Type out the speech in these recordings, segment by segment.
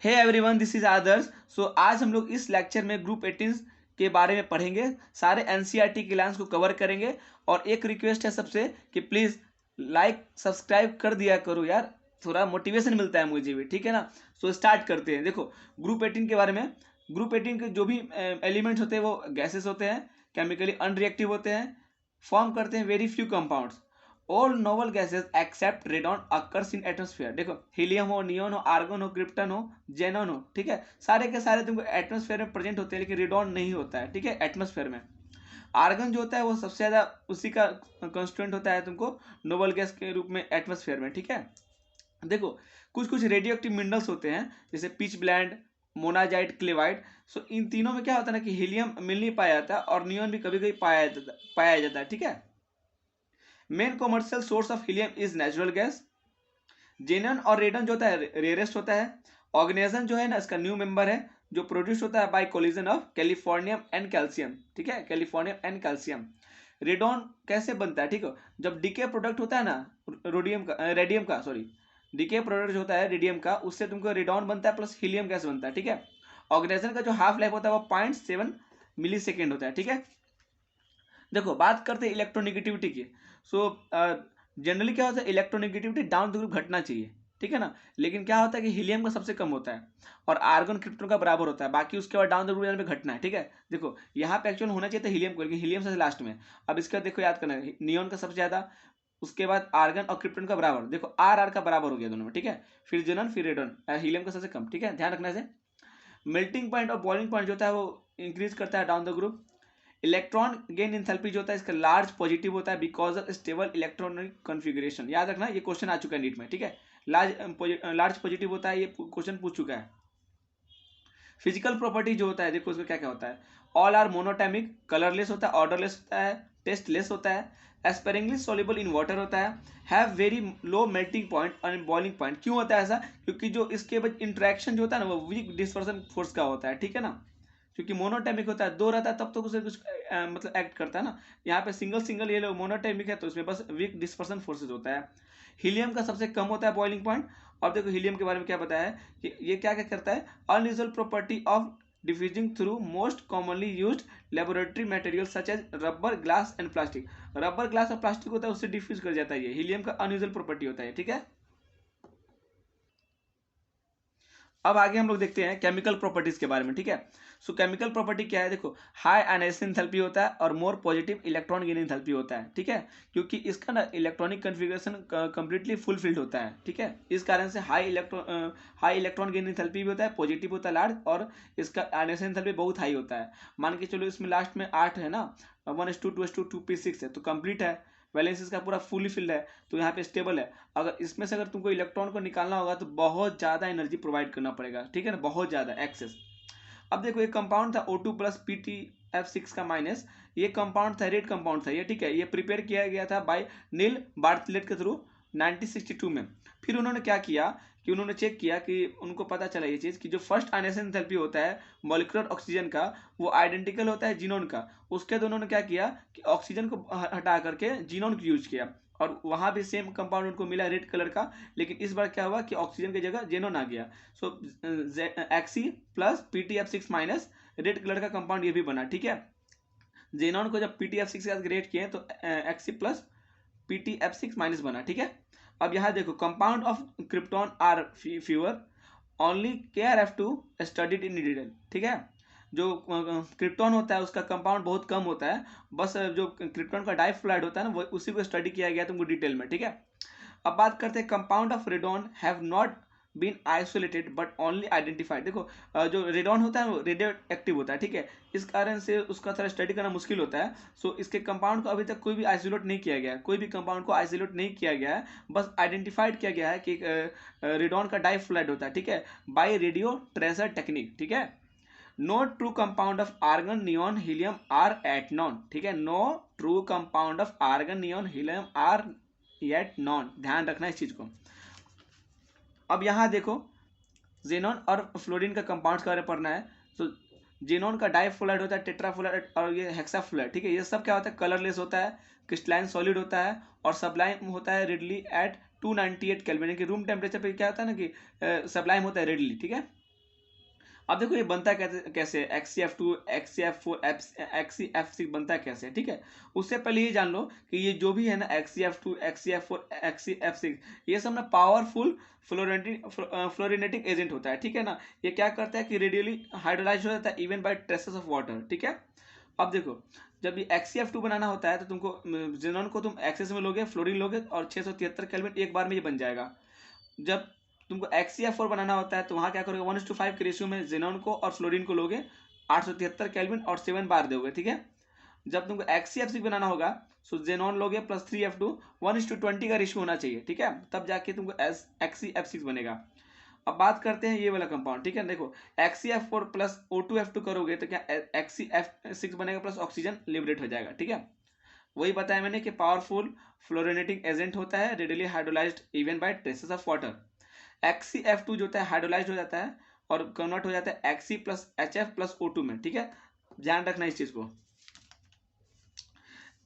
Hey everyone, this is आदर्श। सो आज हम लोग इस लेक्चर में ग्रुप 18 के बारे में पढ़ेंगे। सारे एनसीईआरटी के लाइन्स को कवर करेंगे। और एक रिक्वेस्ट है सबसे कि प्लीज़ लाइक सब्सक्राइब कर दिया करो यार, थोड़ा मोटिवेशन मिलता है मुझे भी, ठीक है ना। सो स्टार्ट करते हैं। देखो ग्रुप 18 के बारे में। ग्रुप 18 के जो भी एलिमेंट्स होते हैं वो गैसेस होते हैं, केमिकली अनरिएक्टिव होते हैं, फॉर्म करते हैं very few compounds. All noble gases except radon occurs in atmosphere. देखो हीलियम हो, नियोन हो, आर्गन हो, क्रिप्टन हो, जेनॉन हो, ठीक है, सारे के सारे तुमको एटमॉस्फेयर में प्रेजेंट होते हैं, लेकिन रेडॉन नहीं होता है, ठीक है, एटमॉस्फेयर में। आर्गन जो होता है वो सबसे ज्यादा उसी का कंस्टिट्यूएंट होता है तुमको नोबल गैस के रूप में एटमॉस्फेयर में, ठीक है। देखो कुछ कुछ रेडियो एक्टिव मिनरल्स होते हैं जैसे पिच ब्लैंड, मोनाजाइट, क्लेवाइट। सो इन तीनों में क्या होता है ना कि हीलियम मिल नहीं पाया जाता और नियोन भी कभी कभी पाया जाता है, ठीक है। Main commercial source of helium is natural gas. Xenon और रेडन जो होता है रेयरेस्ट होता है। ऑर्गेनाइजन जो है ना इसका न्यू मेंबर है जो प्रोड्यूस होता है by collision of californium and calcium, ठीक है, कैलिफोर्नियम एंड कैल्शियम। रेडॉन कैसे बनता है, ठीक है, जब डीके प्रोडक्ट होता है ना रेडियम का सॉरी, डीके प्रोडक्ट होता है रेडियम का, उससे तुमको रेडॉन बनता है प्लस हीलियम गैस बनता है, ठीक है। ऑर्गेनाइजन का जो हाफ लाइफ होता है वो 0.7 मिली सेकेंड होता है, ठीक है। देखो बात करते हैं इलेक्ट्रोनिगेटिविटी की। सो जनरली क्या होता है, इलेक्ट्रोनिगेटिविटी डाउन द ग्रुप घटना चाहिए, ठीक है ना, लेकिन क्या होता है कि हीलियम का सबसे कम होता है और आर्गन क्रिप्टन का बराबर होता है, बाकी उसके बाद डाउन द ग्रुप में घटना है, ठीक है। देखो यहाँ पे एक्चुअल होना चाहिए था हीलियम को, लेकिन हीलियम से लास्ट में। अब इसका देखो याद करना, नियोन का सबसे ज्यादा, उसके बाद आर्गन और क्रिप्टन का बराबर, देखो आर आर का बराबर हो गया दोनों में, ठीक है। फिर जेनन फिर रेडन, हीलियम का सबसे कम, ठीक है, ध्यान रखना से। मेल्टिंग पॉइंट और बॉइलिंग पॉइंट जो होता है वो इंक्रीज करता है down the group. Electron gain enthalpy जो होता है इसका लार्ज पॉजिटिव होता है because of stable electronic configuration. याद रखना ये क्वेश्चन आ चुका है नीट में, ठीक है। लार्ज पॉजिटिव होता है, ये क्वेश्चन पूछ चुका है। फिजिकल प्रॉपर्टी जो होता है देखो उसमें क्या क्या होता है। ऑल आर मोनोटैमिक, कलरलेस होता है, ऑर्डरलेस होता है, टेस्टलेस होता है, एस्पेरिंगली सॉल्युबल इन वाटर होता है, have very low melting point और बॉइलिंग पॉइंट। क्यों होता है ऐसा, क्योंकि जो इसके बाद इंट्रैक्शन जो होता है ना वो वीक डिस्पर्सन फोर्स का होता है, ठीक है ना। क्योंकि मोनोटैमिक होता है, दो रहता है तब तो उसे कुछ मतलब एक्ट करता है ना। यहाँ पे सिंगल सिंगल ये लोग मोनोटैमिक है तो इसमें बस वीक डिस्पर्सन फोर्सेज होता है। हीलियम का सबसे कम होता है बॉइलिंग पॉइंट। और देखो हीलियम के बारे में क्या बताया है कि ये क्या क्या करता है, unusual property of diffusing through most commonly used laboratory material such as rubber, glass and plastic. Rubber, glass और प्लास्टिक होता है उससे डिफ्यूज कर जाता है, ये हीलियम का अनयूजुअल प्रॉपर्टी होता है, ठीक है। अब आगे हम लोग देखते हैं केमिकल प्रॉपर्टीज के बारे में, ठीक है। सो केमिकल प्रॉपर्टी क्या है, देखो हाई आयनाइजेशन एंथैल्पी होता है और more positive electron gain enthalpy होता है, ठीक है। क्योंकि इसका ना इलेक्ट्रॉनिक कन्फिग्रेशन कंप्लीटली फुलफिल्ड होता है, ठीक है। इस कारण से हाई इलेक्ट्रॉन गेन एंथैल्पी भी होता है, पॉजिटिव होता है लार्ज, और इसका आयनाइजेशन एंथैल्पी बहुत हाई होता है। मान के चलो इसमें लास्ट में 8 है ना, 1:2 2:2 2p6 है तो कंप्लीट है। वैलेंस इसका पूरा फुली फिल्ड है तो यहाँ पे स्टेबल है। अगर इसमें से अगर तुमको इलेक्ट्रॉन को निकालना होगा तो बहुत ज़्यादा एनर्जी प्रोवाइड करना पड़ेगा, ठीक है ना, बहुत ज़्यादा एक्सेस। अब देखो ये कंपाउंड था O2 प्लस PtF6 का माइनस, ये कंपाउंड था, रेड कंपाउंड था ये, ठीक है। ये प्रिपेयर किया गया था बाय नील बार्थलेट के थ्रू 1962 में। फिर उन्होंने क्या किया कि उन्होंने चेक किया कि उनको पता चला ये चीज़ कि जो फर्स्ट आयनाइजेशन एंथैल्पी होता है मॉलिक्यूलर ऑक्सीजन का वो आइडेंटिकल होता है जीनोन का। उसके बाद उन्होंने क्या किया कि ऑक्सीजन को हटा करके जीनोन को यूज किया और वहाँ भी सेम कंपाउंड उनको मिला रेड कलर का, लेकिन इस बार क्या हुआ कि ऑक्सीजन की जगह जेनोन आ गया। So Xe plus PtF6 minus red colour का कंपाउंड ये भी बना, ठीक है। जेनॉन को जब PtF6 के साथ ग्रेड किए तो एक्सी प्लस PtF6 माइनस बना, ठीक है। अब यहाँ देखो compound of krypton are fewer, only KrF2 studied in detail, ठीक है। जो क्रिप्टॉन होता है उसका कंपाउंड बहुत कम होता है, बस जो क्रिप्टॉन का डाइफ्लूराइड होता है ना वो उसी को स्टडी किया गया तुमको डिटेल में, ठीक है। अब बात करते हैं compound of radon have not been isolated but only identified. देखो जो रेडॉन होता है वो रेडियो एक्टिव होता है, ठीक है, इस कारण से उसका थोड़ा स्टडी करना मुश्किल होता है। सो इसके कंपाउंड को अभी तक कोई भी आइसोलेट नहीं किया गया है, कोई भी कंपाउंड को आइसोलेट नहीं किया गया है, बस आइडेंटिफाइड किया गया है कि रेडॉन का डाइफ्लूराइड होता है, ठीक है, बाय रेडियो ट्रेसर टेक्निक, ठीक है। No true compound of argon, neon, helium are yet known, ठीक है, no true compound of argon, neon, helium are yet known, ध्यान रखना इस चीज को। अब यहाँ देखो जेनॉन और फ्लोरीन का कंपाउंड्स के बारे में पढ़ना है। तो जेनॉन का डाइफ्लोराइड होता है, टेट्राफ्लोराइड और ये हेक्साफ्लोराइड, ठीक है, ये सब क्या होता है, कलरलेस होता है, क्रिस्टलाइन सॉलिड होता है और सबलाइम होता है रेडली एट 298 केल्विन, यानी कि रूम टेम्परेचर पे क्या होता है ना कि सबलाइम होता है रेडली, ठीक है। अब देखो ये बनता कैसे XCF2 XCF4 XCF6 बनता है कैसे, ठीक है। उससे पहले ये जान लो कि ये जो भी है ना XCF2 XCF4 XCF6 ये सब ना पावरफुल फ्लोरिनेटिक एजेंट होता है, ठीक है ना। ये क्या करता है कि रेडियली हाइड्रोलाइज हो जाता है even bye traces of water, ठीक है। अब देखो जब ये XCF2 बनाना होता है तो तुमको जेनॉन को तुम एक्सेस में लोगे, फ्लोरीन लोगे और 673 केल्विन एक बार में ये बन जाएगा। जब तुमको XCF4 बनाना होता है तो वहां क्या करोगे 1:5 के रेशियो में जेनॉन को और फ्लोरीन को लोगे, 873 केल्विन और 7 बार दोगे, ठीक है। जब तुमको XCF6 बनाना होगा सो जेनॉन लोगे प्लस 3F2 1:20 का रेशियो होना चाहिए, ठीक है, तब जाके तुमको XCF6 बनेगा। अब बात करते हैं ये वाला कंपाउंड, ठीक है। देखो XCF4 प्लस O2F2 करोगे तो क्या XCF6 बनेगा प्लस ऑक्सीजन लिबरेट हो जाएगा, ठीक है। वही बताया मैंने कि पावरफुल फ्लोरिनेटिंग एजेंट होता है, radially hydrolysed even bye traces of water. XCF2 जो होता है हाइड्रोलाइज्ड हो जाता है और कन्वर्ट हो जाता है Xc plus HF plus O2 में, ठीक है। ध्यान रखना इस चीज को।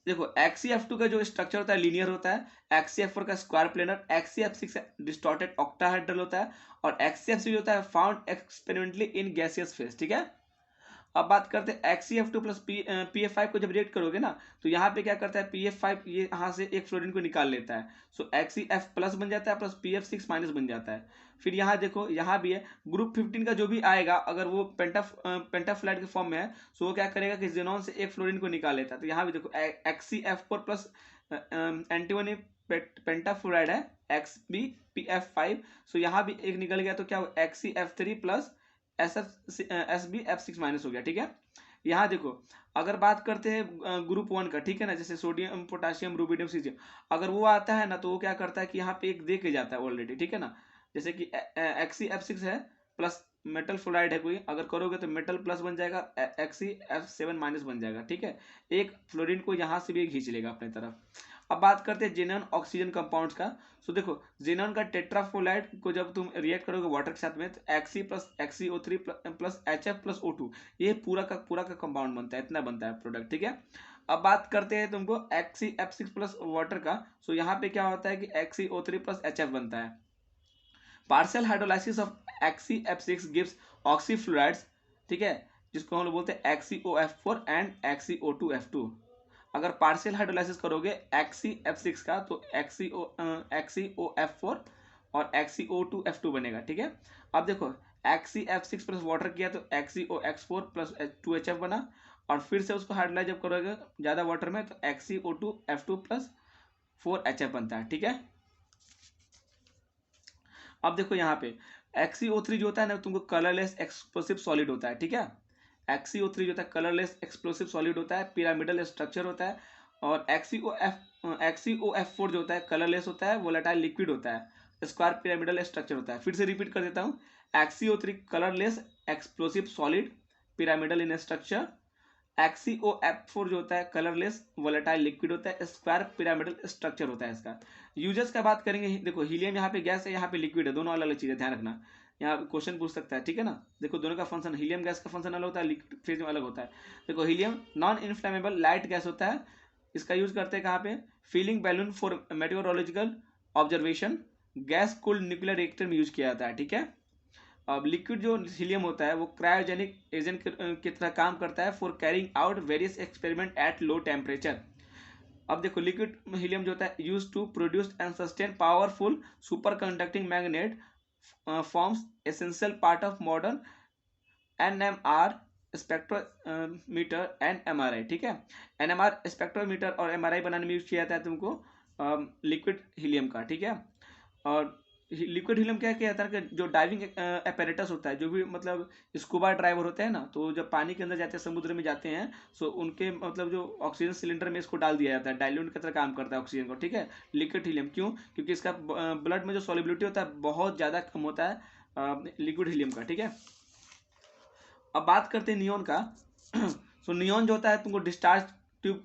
देखो XCF2 का जो स्ट्रक्चर होता है लीनियर होता है, XCF4 का square planar, XCF6 distorted octahedral होता है और XCF6 होता है found experimentally in gaseous phase, ठीक है। अब बात करते हैं XCF2 प्लस PF5 को जब रिएक्ट करोगे ना तो यहाँ पे क्या करता है PF5 ये यहाँ से एक फ्लोरीन को निकाल लेता है, सो XCF प्लस बन जाता है प्लस PF6 माइनस बन जाता है। फिर यहाँ देखो यहाँ भी है ग्रुप 15 का जो भी आएगा अगर वो पेंटाफ्लाइड के फॉर्म में है सो वो क्या करेगा कि जेनॉन से एक फ्लोरीन को निकाल लेता है। तो यहाँ भी देखो XCF4 प्लस एंटीमोनी पेंटाफ्लोराइड है XBPF5, सो यहाँ भी एक निकल गया तो क्या XCF3 प्लस SBF6 माइनस हो गया, ठीक है। यहाँ देखो अगर बात करते हैं ग्रुप 1 का, ठीक है ना, जैसे सोडियम पोटाशियम रूबिडियम सीजियम, अगर वो आता है ना तो वो क्या करता है कि यहाँ पे एक दे के जाता है ऑलरेडी, ठीक है ना। जैसे कि XCF6 है प्लस मेटल फ्लोराइड है कोई, अगर करोगे तो मेटल प्लस बन जाएगा, XCF7 माइनस बन जाएगा, ठीक है। एक फ्लोरीन को यहाँ से भी खींच लेगा अपने तरफ। अब बात करते हैं जेनॉन ऑक्सीजन कंपाउंड्स का। सो देखो जेनॉन का टेट्राफोलाइड को जब तुम रिएक्ट करोगे वाटर के साथ में तो Xc plus XCO3 plus HF plus O2 ये पूरा का कंपाउंड बनता है, इतना बनता है प्रोडक्ट, ठीक है। अब बात करते हैं तुमको XCF6 प्लस वाटर का। सो यहाँ पे क्या होता है कि XCO3 प्लस HF बनता है। Partial hydrolysis of XCF6 gives oxyfluorides, ठीक है, जिसको हम लोग बोलते हैं XCOF4 एंड XCO2F2। अगर पार्शियल हाइड्रोलाइसिस करोगे XCF6 का तो XCOF4 और XCO2F2 बनेगा, ठीक है। अब देखो XCF6 प्लस वाटर किया तो XCOX4 प्लस 2HF बना और फिर से उसको हाइड्रोलाइज जब करोगे ज्यादा वाटर में तो XCO2F2 प्लस 4HF बनता है, ठीक है। अब देखो यहाँ पे XCO3 जो होता है ना तुमको कलरलेस एक्सप्लोसिव सॉलिड होता है, ठीक है। XCO3 जो होता है कलरलेस एक्सप्लोसिव सॉलिड होता है, पिरामिडल स्ट्रक्चर होता है। और XCOF4 जो होता है कलरलेस होता है, वोलेटाइल लिक्विड होता है, स्क्वायर पिरामिडल स्ट्रक्चर होता है। फिर से रिपीट कर देता हूँ, XCO3 colourless explosive solid, pyramidal इन स्ट्रक्चर। XCOF4 जो होता है कलरलेस वोलेटाइल लिक्विड होता है, स्क्वायर पिरामिडल स्ट्रक्चर होता है इसका। यूजेस का बात करेंगे, देखो हीलियम यहाँ पे गैस है, यहाँ पे लिक्विड है, दोनों अलग अलग चीजें, ध्यान रखना। यहाँ क्वेश्चन पूछ सकता है, ठीक है ना। देखो दोनों का फंक्शन, हीलियम गैस का फंक्शन अलग होता है, लिक्विड फेज में अलग होता है। देखो helium non inflammable light gas होता है, इसका यूज करते हैं कहाँ पे, filling balloon for meteorological observation, gas cooled nuclear reactor में यूज किया जाता है, ठीक है। अब लिक्विड जो हीलियम होता है वो क्रायोजेनिक एजेंट की तरह काम करता है for carrying out various experiment at low temperature. अब देखो लिक्विड हीलियम जो होता है use to produce and sustain powerful super conducting magnet forms essential part of modern NMR spectrometer and MRI, ठीक है। NMR स्पेक्ट्रोमीटर और MRI बनाने में यूज किया जाता है तुमको लिक्विड हीलियम का, ठीक है। और लिक्विड हीलियम क्या किया जाता है कि जो डाइविंग अपैरेटस होता है, जो भी मतलब स्कूबा ड्राइवर होते हैं ना, तो जब पानी के अंदर जाते हैं समुद्र में जाते हैं सो उनके मतलब जो ऑक्सीजन सिलेंडर में इसको डाल दिया जाता है, डाइल्यूट की तरह काम करता है ऑक्सीजन को, ठीक है, लिक्विड हीलियम। क्यों? क्योंकि इसका ब्लड में जो सॉलिबिलिटी होता है बहुत ज़्यादा कम होता है लिक्विड हीलियम का, ठीक है। अब बात करते हैं नियॉन का। सो नियॉन जो होता है तुमको डिस्चार्ज ट्यूब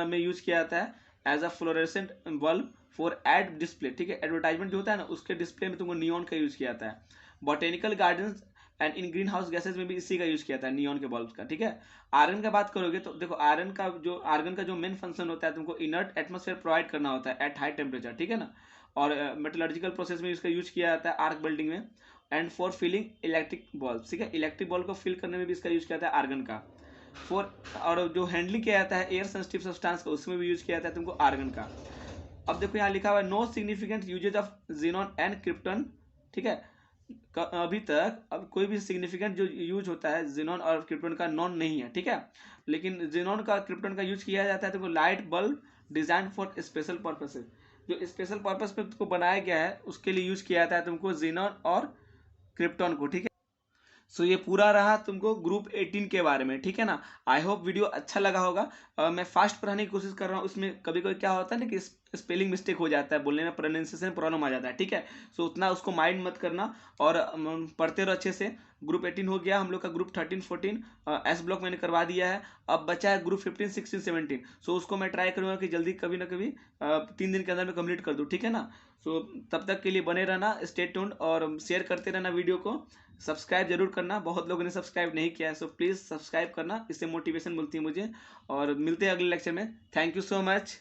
में यूज किया जाता है as a fluorescent bulb for ad display, ठीक है। एडवर्टाइजमेंट जो होता है ना उसके डिस्प्ले में तुमको नियॉन का यूज किया जाता है। Botanical gardens and in green house gases में भी इसी का यूज किया जाता है नियॉन के बल्ब का, ठीक है। आयरन का बात करोगे तो देखो आयरन का जो मेन फंक्शन होता है तुमको इनर्ट एटमोस्फेयर प्रोवाइड करना होता है एट हाई टेम्परेचर, ठीक है ना। और मेटलर्जिकल प्रोसेस में इसका यूज किया जाता है आर्क वेल्डिंग में। And for filling electric bulb, ठीक है, इलेक्ट्रिक बॉल को फिल करने में भी इसका यूज किया जाता है आर्गन का। और जो हैंडलिंग किया जाता है एयर सेंसिटिव सब्सटेंस का, उसमें भी यूज किया जाता है तुमको आर्गन का। अब देखो यहाँ लिखा हुआ है no significant usages of xenon and krypton, ठीक है, अभी तक अब कोई भी सिग्निफिकेंट जो यूज होता है जीनॉन और क्रिप्टन का नॉन नहीं है, ठीक है, लेकिन जीनॉन का क्रिप्टन का यूज किया जाता है तुमको light bulb design for special purposes, जो स्पेशल पर्पस पे तुमको बनाया गया है उसके लिए यूज किया जाता है तुमको जीनॉन और क्रिप्टन को, ठीक है। सो ये पूरा रहा तुमको ग्रुप 18 के बारे में, ठीक है ना। आई होप वीडियो अच्छा लगा होगा। मैं फास्ट पढ़ाने की कोशिश कर रहा हूँ, उसमें कभी कभी क्या होता है ना कि स्पेलिंग मिस्टेक हो जाता है, बोलने में प्रोनाउंसिएशन प्रॉब्लम आ जाता है, ठीक है। सो उतना उसको माइंड मत करना और पढ़ते रहो अच्छे से। ग्रुप 18 हो गया हम लोग का, ग्रुप 13 14 एस ब्लॉक मैंने करवा दिया है। अब बचा है ग्रुप 15 16 17। सो उसको मैं ट्राई करूँगा कि जल्दी कभी ना कभी 3 दिन के अंदर में कंप्लीट कर दूँ, ठीक है ना। सो तब तक के लिए बने रहना, स्टे ट्यून्ड और शेयर करते रहना वीडियो को। सब्सक्राइब जरूर करना, बहुत लोगों ने सब्सक्राइब नहीं किया है, सो प्लीज़ सब्सक्राइब करना, इससे मोटिवेशन मिलती है मुझे। और मिलते हैं अगले लेक्चर में। Thank you so much.